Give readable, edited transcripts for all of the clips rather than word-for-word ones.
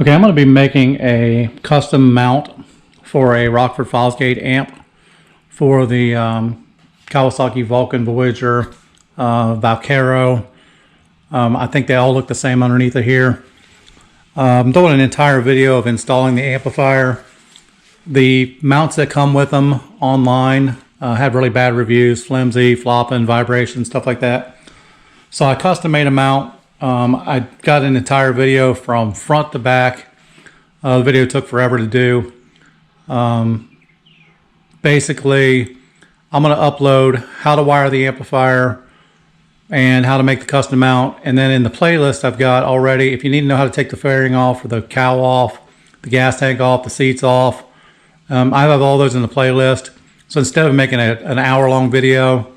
Okay, I'm going to be making a custom mount for a Rockford Fosgate amp for the Kawasaki Voyager Vaquero. I think they all look the same underneath of here. I'm doing an entire video of installing the amplifier. The mounts that come with them online had really bad reviews, flimsy, flopping, vibration, stuff like that. So I custom made a mount. I got an entire video from front to back. The video took forever to do. Basically, I'm going to upload how to wire the amplifier and how to make the custom mount. And then in the playlist I've got already, if you need to know how to take the fairing off or the cowl off, the gas tank off, the seats off, I have all those in the playlist. So instead of making an hour-long video,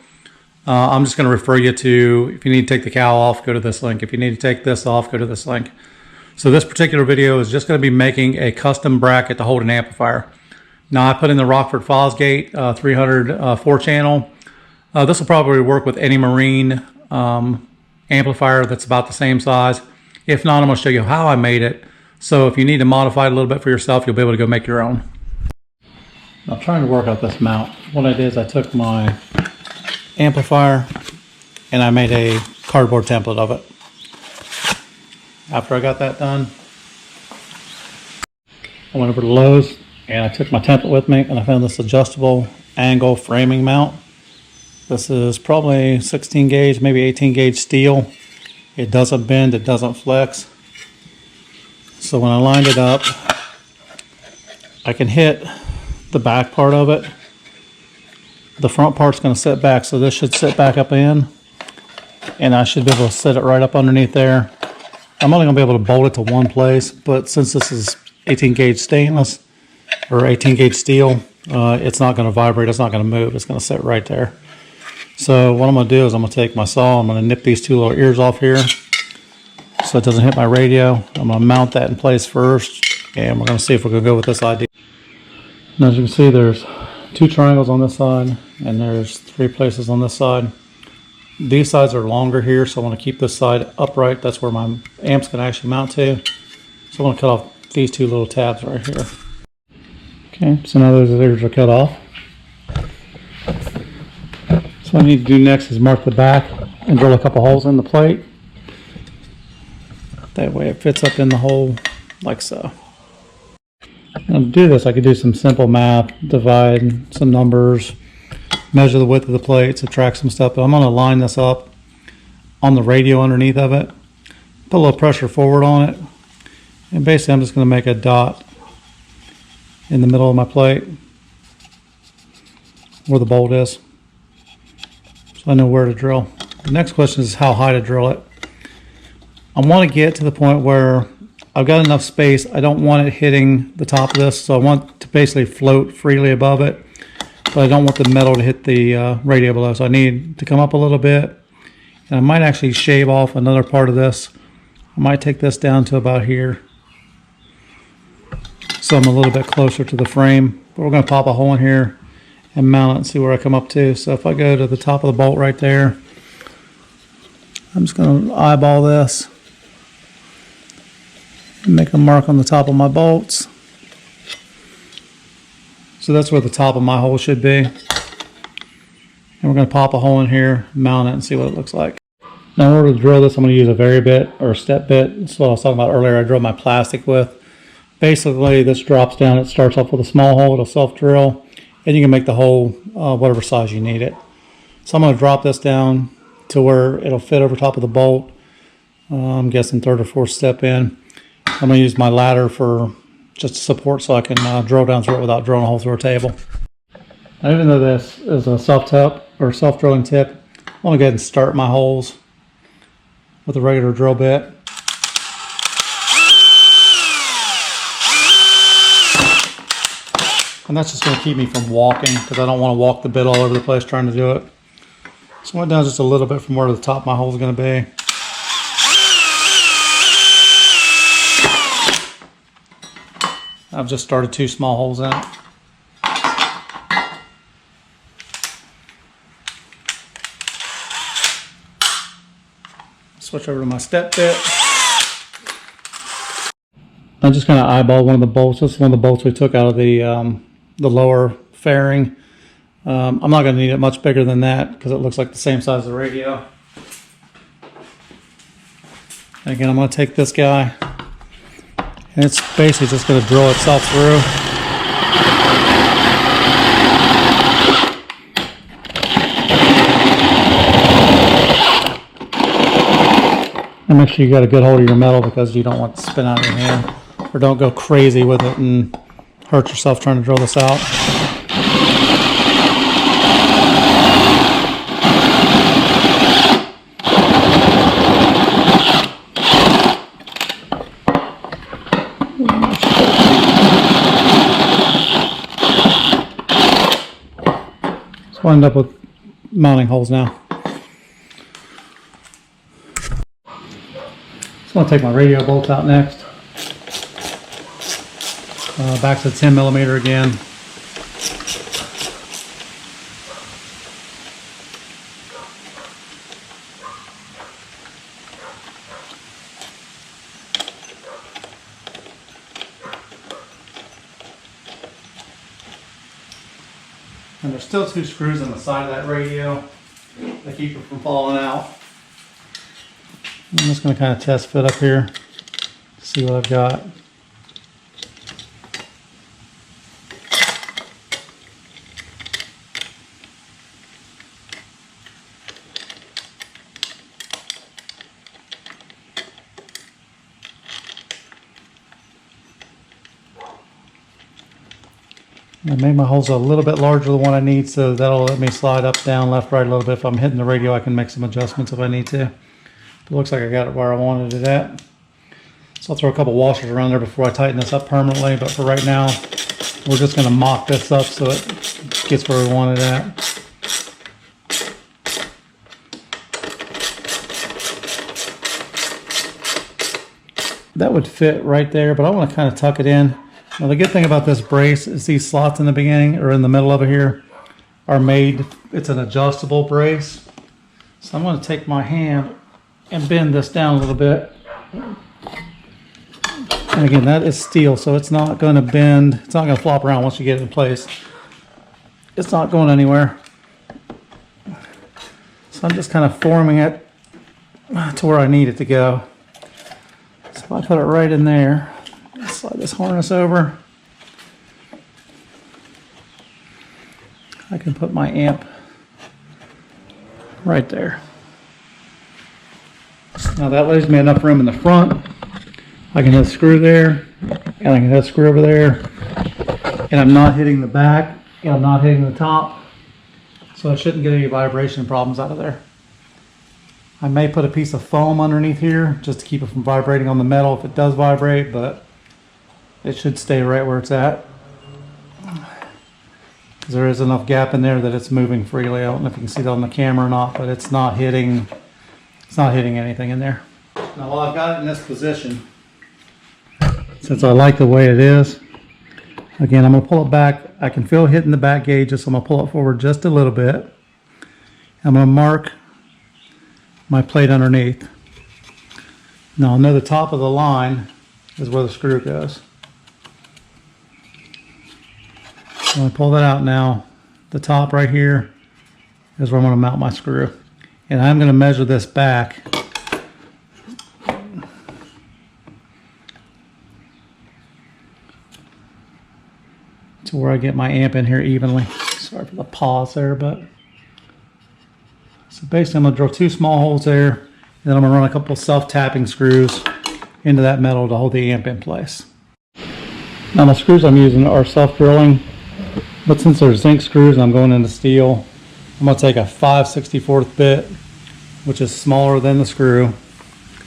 I'm just going to refer you to, if you need to take the cowl off, go to this link. If you need to take this off, go to this link. So this particular video is just going to be making a custom bracket to hold an amplifier. Now I put in the Rockford Fosgate 300 4-channel. This will probably work with any marine amplifier that's about the same size. If not, I'm going to show you how I made it. So if you need to modify it a little bit for yourself, you'll be able to go make your own. I'm trying to work out this mount. What I did is I took my amplifier and I made a cardboard template of it. After I got that done, I went over to Lowe's and I took my template with me and I found this adjustable angle framing mount. This is probably 16 gauge, maybe 18 gauge steel. It doesn't bend, it doesn't flex. So when I lined it up, I can hit the back part of it. The front part's going to sit back, so this should sit back up in, and I should be able to set it right up underneath there. I'm only going to be able to bolt it to one place, but since this is 18 gauge stainless or 18 gauge steel, it's not going to vibrate, it's not going to move, it's going to sit right there. So what I'm going to do is I'm going to take my saw, I'm going to nip these two little ears off here so it doesn't hit my radio. I'm going to mount that in place first, and we're going to see if we're going to go with this idea. Now, as you can see, there's 2 triangles on this side and there's 3 places on this side. These sides are longer here, so I want to keep this side upright. That's where my amp's going to actually mount to. So I want to cut off these 2 little tabs right here. Okay, so now those ears are cut off. So what I need to do next is mark the back and drill a couple holes in the plate. That way it fits up in the hole like so. Now to do this, I could do some simple math, divide some numbers, measure the width of the plate, subtract some stuff, but I'm going to line this up on the radio underneath of it, put a little pressure forward on it, and basically I'm just going to make a dot in the middle of my plate where the bolt is, so I know where to drill. The next question is how high to drill it. I want to get to the point where I've got enough space. I don't want it hitting the top of this, so I want to basically float freely above it, but I don't want the metal to hit the radio below. So I need to come up a little bit, and I might actually shave off another part of this. I might take this down to about here, so I'm a little bit closer to the frame. But we're going to pop a hole in here and mount it and see where I come up to. So if I go to the top of the bolt right there, I'm just going to eyeball this. Make a mark on the top of my bolts. So that's where the top of my hole should be. And we're going to pop a hole in here, mount it, and see what it looks like. Now in order to drill this, I'm going to use a vary bit or a step bit. That's what I was talking about earlier. I drilled my plastic with. Basically, this drops down. It starts off with a small hole. It'll self-drill, and you can make the hole whatever size you need it. So I'm going to drop this down to where it'll fit over top of the bolt. I'm guessing 3rd or 4th step in. I'm going to use my ladder for just support so I can drill down through it without drilling a hole through a table. Now, even though this is a self-tip or self-drilling tip, I'm going to go ahead and start my holes with a regular drill bit. And that's just going to keep me from walking, because I don't want to walk the bit all over the place trying to do it. So I went down just a little bit from where the top of my hole is going to be. I've just started 2 small holes in it. Switch over to my step bit. I just kind of eyeballed one of the bolts. This is one of the bolts we took out of the lower fairing. I'm not going to need it much bigger than that because it looks like the same size as the radio. And again, I'm going to take this guy, and it's basically just going to drill itself through. And make sure you got a good hold of your metal because you don't want it to spin out of your hand. Or don't go crazy with it and hurt yourself trying to drill this out. So we'll end up with mounting holes now. I'm going to take my radio bolts out next. Back to the 10mm again. And there's still 2 screws on the side of that radio that keep it from falling out. I'm just going to kind of test fit up here, see what I've got. I made my holes a little bit larger than what I need, so that'll let me slide up, down, left, right a little bit. If I'm hitting the radio, I can make some adjustments if I need to. It looks like I got it where I wanted it at. So I'll throw a couple washers around there before I tighten this up permanently, but for right now, we're just going to mock this up so it gets where we want it at. That would fit right there, but I want to kind of tuck it in. Now the good thing about this brace is these slots in the beginning or in the middle of it here are made, it's an adjustable brace. So I'm going to take my hand and bend this down a little bit. And again, that is steel, so it's not going to bend. It's not going to flop around once you get it in place. It's not going anywhere. So I'm just kind of forming it to where I need it to go. So if I put it right in there, slide this harness over, I can put my amp right there. Now that leaves me enough room in the front. I can hit a screw there, and I can hit a screw over there, and I'm not hitting the back, and I'm not hitting the top, so I shouldn't get any vibration problems out of there. I may put a piece of foam underneath here just to keep it from vibrating on the metal if it does vibrate, but it should stay right where it's at. Because there is enough gap in there that it's moving freely. I don't know if you can see that on the camera or not, but it's not hitting anything in there. Now while I've got it in this position, since I like the way it is, again, I'm going to pull it back. I can feel it hitting the back gauges, so I'm going to pull it forward just a little bit. I'm going to mark my plate underneath. Now I'll know the top of the line is where the screw goes. When I pull that out now, the top right here is where I'm going to mount my screw. And I'm going to measure this back to where I get my amp in here evenly. Sorry for the pause there, but so basically I'm going to drill 2 small holes there, and then I'm going to run a couple self-tapping screws into that metal to hold the amp in place. Now the screws I'm using are self-drilling, but since they're zinc screws and I'm going into steel, I'm going to take a 5/64 bit, which is smaller than the screw.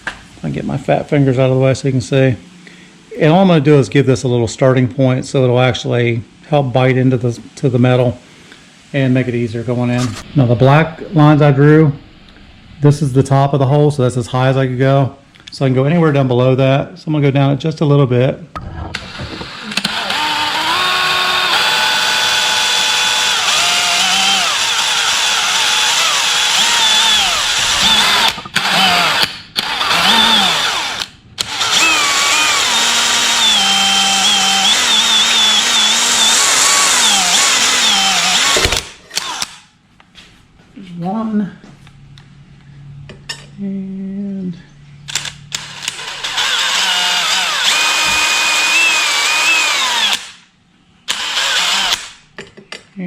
I can get my fat fingers out of the way so you can see. And all I'm going to do is give this a little starting point so it'll actually help bite into the metal and make it easier going in. Now the black lines I drew, this is the top of the hole, so that's as high as I could go. So I can go anywhere down below that. So I'm going to go down it just a little bit.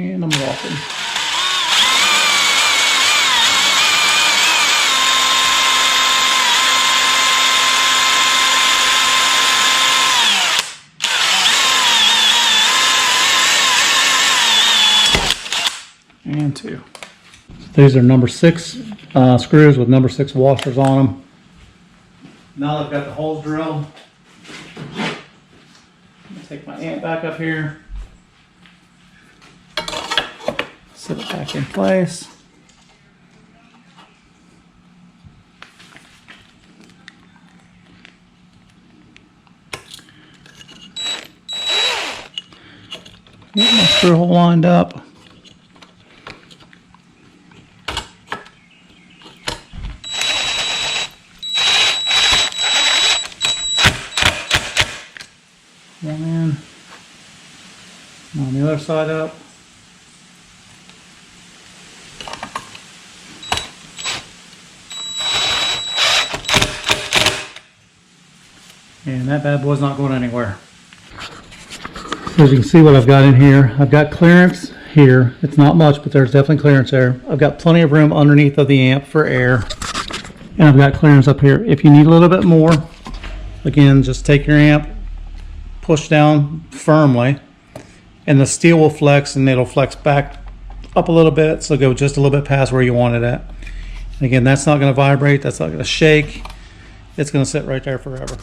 And I'm walking. And 2. These are number 6 screws with number 6 washers on them. Now that I've got the holes drilled, I'm going to take my amp back up here, set it back in place. Get my screw hole lined up. One in, on the other side up. And that bad boy's not going anywhere. As you can see what I've got in here, I've got clearance here. It's not much, but there's definitely clearance there. I've got plenty of room underneath of the amp for air. And I've got clearance up here. If you need a little bit more, again, just take your amp, push down firmly, and the steel will flex, and it'll flex back up a little bit, so go just a little bit past where you want it at. And again, that's not going to vibrate, that's not going to shake. It's going to sit right there forever.